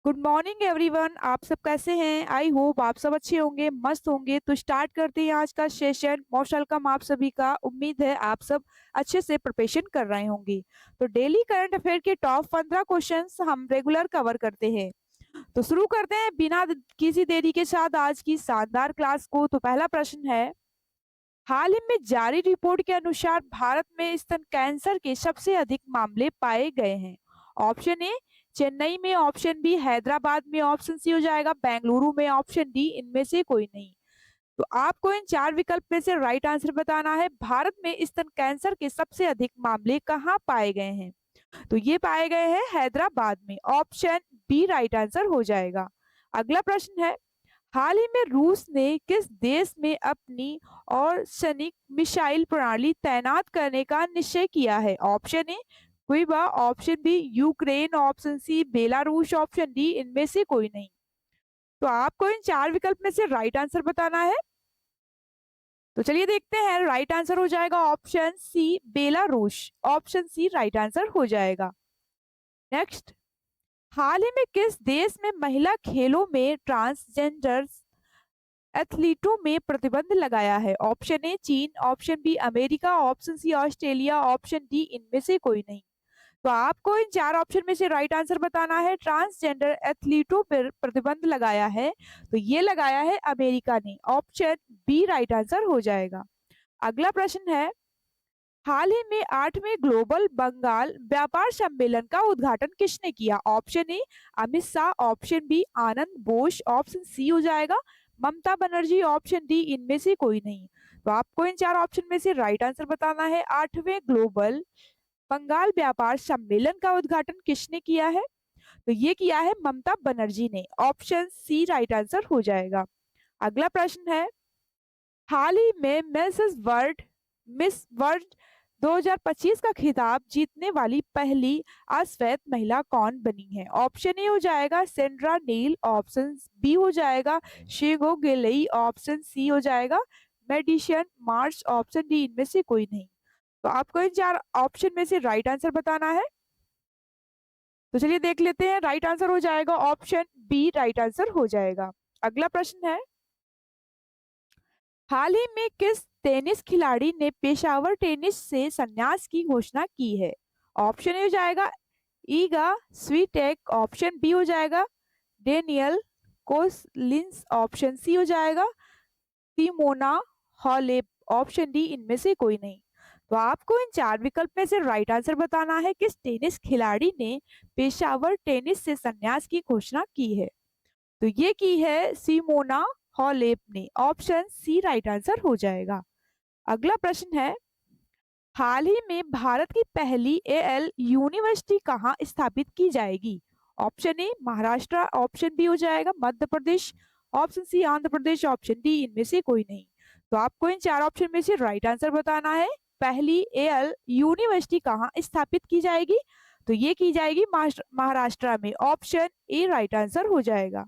Good morning everyone. आप सब कैसे हैं? आई होप आप सब अच्छे होंगे, मस्त होंगे। तो स्टार्ट करते हैं आज का सेशन। मोस्ट वेलकम आप सभी का। उम्मीद है आप सब अच्छे से प्रिपरेशन कर रहे होंगे। तो डेली करंट अफेयर के टॉप 15 क्वेश्चंस हम रेगुलर कवर करते हैं। तो शुरू करते हैं बिना किसी देरी के साथ आज की शानदार क्लास को। तो पहला प्रश्न है, हाल ही में जारी रिपोर्ट के अनुसार भारत में स्तन कैंसर के सबसे अधिक मामले पाए गए हैं। ऑप्शन ए चेन्नई में, ऑप्शन बी हैदराबाद में, ऑप्शन सी हो जाएगा बेंगलुरु में, ऑप्शन डी इनमें से कोई नहीं। तो आपको इन चार विकल्प में से राइट आंसर बताना है। भारत में स्तन कैंसर के सबसे अधिक मामले कहाँ पाए गए हैं? तो ये पाए गए हैं हैदराबाद में। ऑप्शन बी राइट आंसर हो जाएगा। अगला प्रश्न है, हाल ही में रूस ने किस देश में अपनी और सैनिक मिसाइल प्रणाली तैनात करने का निश्चय किया है? Option A Cuba, option B Ukraine, option C Belarus, option D इनमें से कोई नहीं। तो आपको इन चार विकल्प में से राइट आंसर बताना है। तो चलिए देखते हैं। राइट आंसर हो जाएगा option C Belarus. Option C right answer हो जाएगा। नेक्स्ट, हाल ही में किस देश में महिला खेलों में ट्रांसजेंडर एथलीटों में प्रतिबंध लगाया है? ऑप्शन ए चीन, option B America, option C Australia, option D इनमें से कोई नहीं। तो आपको इन चार ऑप्शन में से राइट आंसर बताना है। ट्रांसजेंडर एथलीटों पर प्रतिबंध लगाया है, तो ये लगाया है अमेरिका ने। ऑप्शन बी राइट आंसर हो जाएगा। अगला प्रश्न है, हाल ही में 8वें ग्लोबल बंगाल व्यापार सम्मेलन का उद्घाटन किसने किया? Option A Amit Shah, option B Anand Bose, option C हो जाएगा ममता बनर्जी, ऑप्शन डी इनमें से कोई नहीं। तो आपको इन चार ऑप्शन में से राइट आंसर बताना है। 8वें ग्लोबल बंगाल व्यापार सम्मेलन का उद्घाटन किसने किया है? तो ये किया है ममता बनर्जी ने। ऑप्शन सी राइट आंसर हो जाएगा। अगला प्रश्न है, हाल ही में मिस वर्ल्ड 2025 का खिताब जीतने वाली पहली अश्वेत महिला कौन बनी है? ऑप्शन ए हो जाएगा सेंड्रा नील, ऑप्शन बी हो जाएगा शेगो गेलई, ऑप्शन सी हो जाएगा मेडिशन मार्च, ऑप्शन डी इनमें से कोई नहीं। तो आपको इन चार ऑप्शन में से राइट आंसर बताना है। तो चलिए देख लेते हैं। राइट आंसर हो जाएगा ऑप्शन बी राइट आंसर हो जाएगा। अगला प्रश्न है, हाल ही में किस टेनिस खिलाड़ी ने पेशावर टेनिस से संन्यास की घोषणा की है? ऑप्शन ए हो जाएगा ईगा स्वीटेक, ऑप्शन बी हो जाएगा डेनियल कोसलिन्स, ऑप्शन सी हो जाएगा सिमोना हॉलेप, ऑप्शन डी इनमें से कोई नहीं। तो आपको इन चार विकल्प में से राइट आंसर बताना है। किस टेनिस खिलाड़ी ने पेशावर टेनिस से संन्यास की घोषणा की है? तो ये की है सिमोना हॉलेप ने। ऑप्शन सी राइट आंसर हो जाएगा। अगला प्रश्न है, हाल ही में भारत की पहली एएल यूनिवर्सिटी कहाँ स्थापित की जाएगी? Option A Maharashtra, option B हो जाएगा Madhya Pradesh, option C Andhra Pradesh, option D इनमें से कोई नहीं। तो आपको इन चार ऑप्शन में से राइट आंसर बताना है। पहली एएल यूनिवर्सिटी कहाँ स्थापित की जाएगी? तो ये की जाएगी महाराष्ट्र में। ऑप्शन ए राइट आंसर हो जाएगा।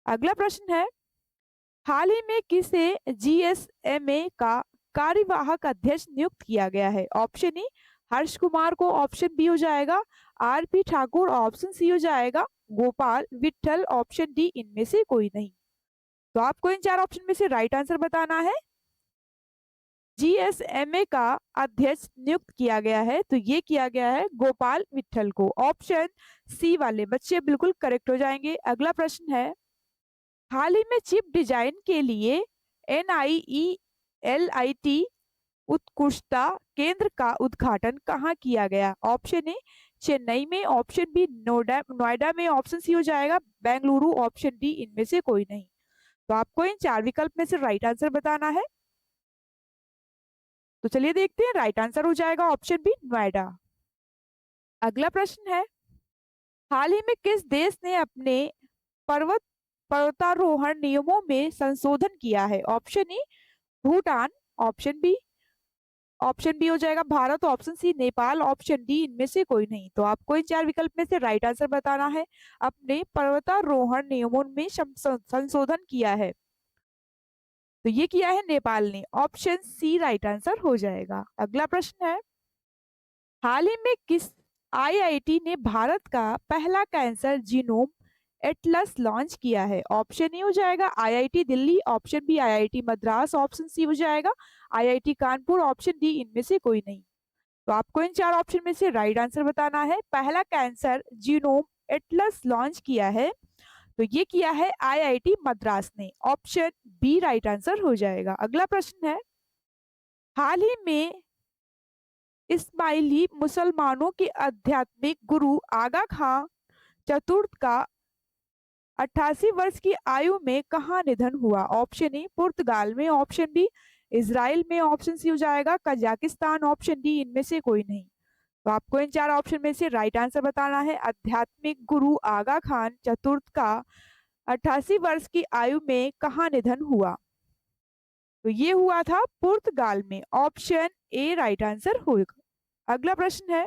अगला प्रश्न है, हाल ही में किसे जीएसएमए का कार्यवाहक अध्यक्ष नियुक्त किया गया है? ऑप्शन ए हर्ष कुमार को, ऑप्शन बी हो जाएगा आरपी ठाकुर, ऑप्शन सी हो जाएगा गोपाल विट्ठल, ऑप्शन डी इनमें से कोई नहीं। तो आपको इन चार ऑप्शन में से राइट आंसर बताना है। जीएसएमए का अध्यक्ष नियुक्त किया गया है, तो ये किया गया है गोपाल विट्ठल को। ऑप्शन सी वाले बच्चे बिल्कुल करेक्ट हो जाएंगे। अगला प्रश्न है, हाल ही में चिप डिजाइन के लिए NIELIT उत्कृष्टता केंद्र का उद्घाटन कहाँ किया गया? ऑप्शन ए चेन्नई में, ऑप्शन बी नोएडा में, ऑप्शन सी हो जाएगा बेंगलुरु, ऑप्शन डी इनमें से कोई नहीं। तो आपको इन चार विकल्प में से राइट आंसर बताना है। तो चलिए देखते हैं। राइट आंसर हो जाएगा ऑप्शन बी नोएडा। अगला प्रश्न है, हाल ही में किस देश ने अपने पर्वतारोहण नियमों में संशोधन किया है? Option A Bhutan, option B हो जाएगा Bharat, option C Nepal, option D इनमें से कोई नहीं। तो आपको इन चार विकल्प में से राइट आंसर बताना है। अपने पर्वतारोहण नियमों में संशोधन किया है, तो ये किया है नेपाल ने। ऑप्शन सी राइट आंसर हो जाएगा। अगला प्रश्न है, हाल ही में किस आईआईटी ने भारत का पहला कैंसर जीनोम एटलस लॉन्च किया है? ऑप्शन ए हो जाएगा IIT Delhi, option B IIT Madras, option C हो जाएगा आईआईटी कानपुर, ऑप्शन डी इनमें से कोई नहीं। तो आपको इन चार ऑप्शन में से राइट आंसर बताना है। पहला कैंसर जीनोम एटलस लॉन्च किया है, तो ये किया है आईआईटी मद्रास ने, ऑप्शन बी राइट आंसर हो जाएगा। अगला प्रश्न है, हाल ही में इस्माइली मुसलमानों के आध्यात्मिक गुरु आगा खां चतुर्थ का 88 वर्ष की आयु में कहाँ निधन हुआ? ऑप्शन ए पुर्तगाल में, ऑप्शन बी इजराइल में, ऑप्शन सी हो जाएगा कजाकिस्तान, ऑप्शन डी इनमें से कोई नहीं। तो आपको इन चार ऑप्शन में से राइट आंसर बताना है। आध्यात्मिक गुरु आगा खान चतुर्थ का 88 वर्ष की आयु में कहाँ निधन हुआ? तो ये हुआ था पुर्तगाल में, ऑप्शन ए राइट आंसर होगा। अगला प्रश्न है,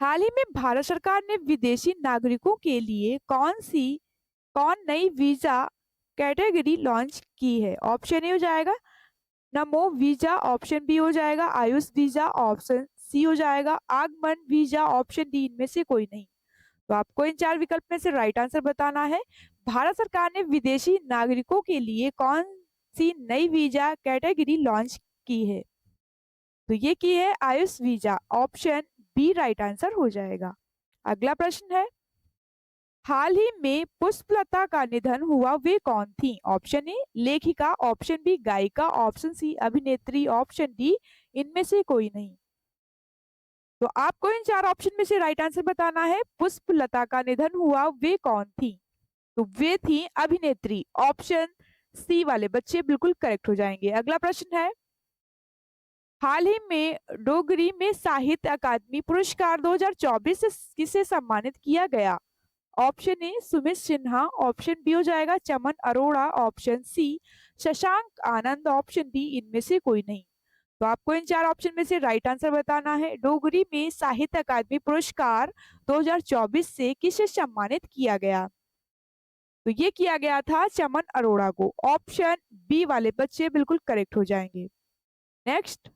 हाल ही में भारत सरकार ने विदेशी नागरिकों के लिए कौन नई वीजा कैटेगरी लॉन्च की है? ऑप्शन ए हो जाएगा नमो वीजा, ऑप्शन बी हो जाएगा आयुष वीजा, ऑप्शन सी हो जाएगा आगमन वीजा, ऑप्शन डी इनमें से कोई नहीं। तो आपको इन चार विकल्प में से राइट आंसर बताना है। भारत सरकार ने विदेशी नागरिकों के लिए कौन सी नई वीजा कैटेगरी लॉन्च की है? तो ये की है Ayush visa, option B right answer हो जाएगा। अगला प्रश्न है, हाल ही में पुष्पलता का निधन हुआ, वे कौन थी? ऑप्शन ए लेखिका, ऑप्शन बी गायिका, ऑप्शन सी अभिनेत्री, ऑप्शन डी इनमें से कोई नहीं। तो आपको इन चार ऑप्शन में से राइट आंसर बताना है। पुष्पलता का निधन हुआ, वे कौन थी? तो वे थी अभिनेत्री, ऑप्शन सी वाले बच्चे बिल्कुल करेक्ट हो जाएंगे। अगला प्रश्न है, हाल ही में डोगरी में साहित्य अकादमी पुरस्कार 2024 से किसे सम्मानित किया गया? Option A Sumit Sinha, option B हो जाएगा Chaman Arora, option C Shashank Anand, option D इनमें से कोई नहीं। तो आपको इन चार ऑप्शन में से राइट आंसर बताना है। डोगरी में साहित्य अकादमी पुरस्कार 2024 से किसे सम्मानित किया गया? तो ये किया गया था चमन अरोड़ा को, ऑप्शन बी वाले बच्चे बिल्कुल करेक्ट हो जाएंगे। नेक्स्ट,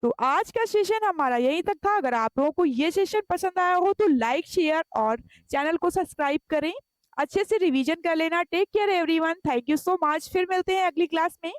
तो आज का सेशन हमारा यहीं तक था। अगर आप लोगों को ये सेशन पसंद आया हो तो लाइक शेयर और चैनल को सब्सक्राइब करें, अच्छे से रिवीजन कर लेना। Take care everyone, thank you so much. फिर मिलते हैं अगली क्लास में।